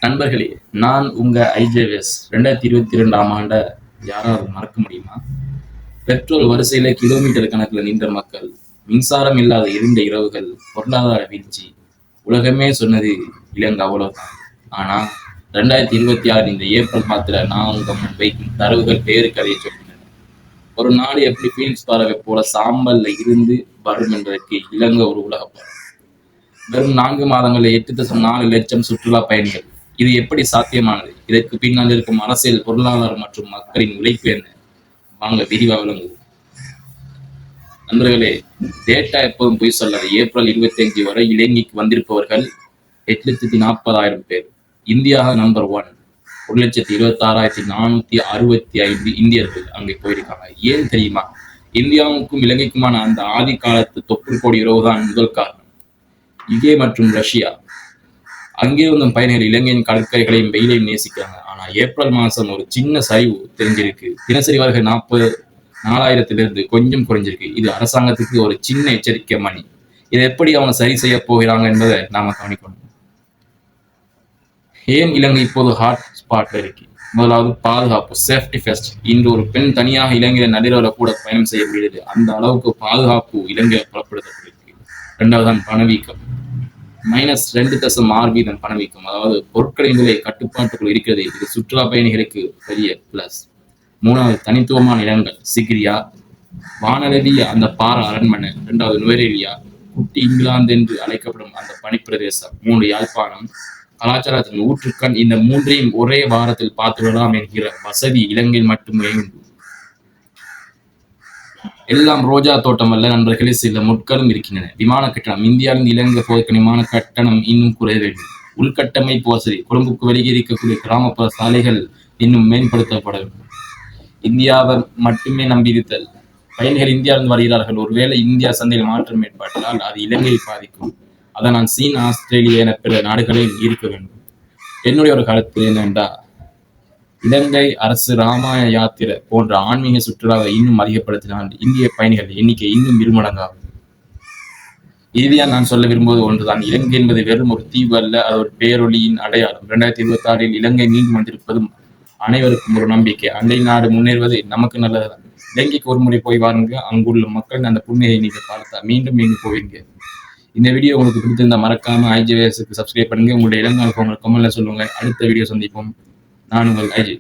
நண்பர்களே, நான் உங்க ஐஜேஎஸ் 2022ஆம் ஆண்ட யாராவது மறக்க முடியுமா? பெட்ரோல் வரிசையில கிலோமீட்டர் கணக்குல நின்ற மக்கள், மின்சாரம் இல்லாத இருண்ட இரவுகள், பொருளாதார வீழ்ச்சி, உலகமே சொன்னது இலங்கை அவ்வளவுதான். ஆனா 2026 இந்த ஏப்ரல் மாதத்துல நான் உங்க முன் வைக்கும் தரவுகள் வேறு கதையை சொல்கின்றன. ஒரு நாடு எப்படி பீனிக்ஸ் பறவை போல சாம்பல்ல இருந்து வரும் என்பதற்கு இலங்கை ஒரு உலக பாடம். வெறும் 4 மாதங்களில் 8.4 லட்சம் சுற்றுலா பயணிகள். இது எப்படி சாத்தியமானது? இதற்கு பின்னால் இருக்கும் அரசியல், பொருளாதாரம் மற்றும் மக்களின் உழைப்பு என்ன? வாங்க விரிவா விளங்குவோம். நண்பர்களே, டேட்டா எப்போதும் பொய் சொல்லாது. ஏப்ரல் 25 வரை இலங்கைக்கு வந்திருப்பவர்கள் 8,40,000 பேர். இந்தியா நம்பர் 1, 1,26,465 இந்தியர்கள் அங்கே போயிருக்காங்க. ஏன் தெரியுமா? இந்தியாவுக்கும் இலங்கைக்குமான அந்த ஆதி காலத்து தொப்புள் கோடி உறவுதான் முதல் காரணம். யுகே மற்றும் ரஷ்யா அங்கே வந்த பயணிகள் இலங்கையின் கடற்கரைகளையும் வெயிலையும் நேசிக்கிறாங்க. ஆனா ஏப்ரல் மாசம் ஒரு சின்ன சரிவு தெரிஞ்சிருக்கு. தினசரி வருகை 44,000 கொஞ்சம் குறைஞ்சிருக்கு. இது அரசாங்கத்துக்கு ஒரு சின்ன எச்சரிக்கை மணி. இதை எப்படி அவங்க சரி செய்ய போகிறாங்க என்பதை நாம கவனிக்கணும். ஏன் இலங்கை இப்போது ஹாட் ஸ்பாட்ல இருக்கு? முதலாவது பாதுகாப்பு, சேஃப்டி ஃபர்ஸ்ட். இன்று ஒரு பெண் தனியாக இலங்கையில நள்ளிரவுல கூட பயணம் செய்ய முடியுது. அந்த அளவுக்கு பாதுகாப்பு இலங்கையில புறப்படுத்தப்பட்டிருக்கு. இரண்டாவது தான் பணவீக்கம். -2.6% பணவீக்கம். அதாவது பொருட்களின் விலை கட்டுப்பாட்டுக்குள் இருக்கிறது. இது சுற்றுலா பயணிகளுக்கு பெரிய பிளஸ். மூணாவது தனித்துவமான இடங்கள். சிகிரியா, வானளவிய அந்த பார அரண்மனை. இரண்டாவது நுவரேலியா, குட்டி இங்கிலாந்து என்று அழைக்கப்படும் அந்த பனிப்பிரதேசம். 3 யாழ்ப்பாணம், கலாச்சாரத்தின் ஊற்றுக்கண். இந்த மூன்றையும் ஒரே வாரத்தில் பார்த்துவிடலாம் என்கிற வசதி இலங்கையில் மட்டுமே உண்டு. எல்லாம் ரோஜா தோட்டம் அல்ல நண்பர்களே, சில முட்களும் இருக்கின்றன. விமான கட்டணம். இந்தியாவிலிருந்து இலங்கை போவதற்கு விமான கட்டணம் இன்னும் குறைய வேண்டும். உள்கட்டமைப்பு வசதி. கொழும்புக்கு வெளியே இருக்கக்கூடிய கிராமப்புற சாலைகள் இன்னும் மேம்படுத்தப்பட வேண்டும். இந்தியாவை மட்டுமே நம்பியிருத்தல். பயணிகள் இந்தியாவிலிருந்து வருகிறார்கள். ஒருவேளை இந்தியா சந்தையில் மாற்றம் ஏற்பட்டால் அது இலங்கையை பாதிக்கும். அதனால் சீனா, ஆஸ்திரேலியா என பிற நாடுகளில் இருக்க வேண்டும். என்னுடைய ஒரு கருத்து என்னென்றா, இலங்கை அரசு ராமாயண யாத்திரை போன்ற ஆன்மீக சுற்றுலாவை இன்னும் அதிகப்படுத்தினால் இந்திய பயணிகள் எண்ணிக்கை இன்னும் இருமடங்காகும். இறுதியாக நான் சொல்ல விரும்புவது ஒன்றுதான். இலங்கை என்பது வெறும் ஒரு தீவு அல்ல, அது ஒரு பேரொளியின் அடையாளம். 2026 இலங்கை மீண்டும் வந்திருப்பதும் அனைவருக்கும் ஒரு நம்பிக்கை. அண்டை நாடு முன்னேறுவது நமக்கு நல்லதுதான். இலங்கைக்கு ஒரு முறை போய் வாருங்க. அங்குள்ள மக்கள் அந்த புண்ணியை நீங்க பார்த்தா மீண்டும் நீங்க போவீங்க. இந்த வீடியோ உங்களுக்கு பிடித்திருந்தா மறக்காம ஐஜேஎஸ்க்கு சப்ஸ்கிரைப் பண்ணுங்க. உங்களுடைய இளங்கால உங்களுக்கு கமெண்ட்ல சொல்லுங்க. அடுத்த வீடியோ சந்திப்போம். நான் உங்கள் ஐஜே.